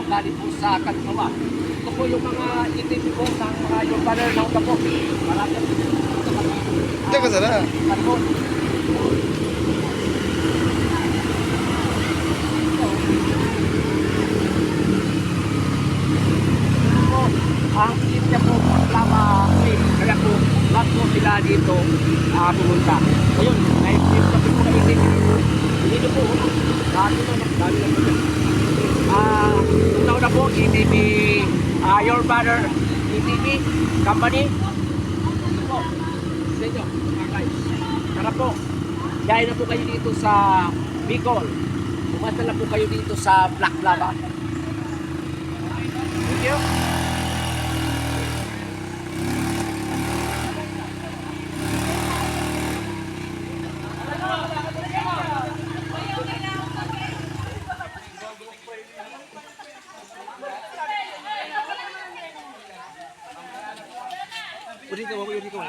galing po sa Kalsawa. Ito po yung mga itim po ng mga yung banner ng Tapo. Marami po dito kami. Ito ka sana. Karbon. Ang itim niya po, lava, kaya po, lahat po sila dito pumunta. Ayun, kahit dito po kayo dito. Dito po, dami na po. Ito na po, ETV, your brother, ETV, company. Ito po, sa inyo, mga guys. Tara po, dahil na po kayo dito sa Bicol. Umasta na po kayo dito sa Black Lava. Thank you. Udi ka, udi ka.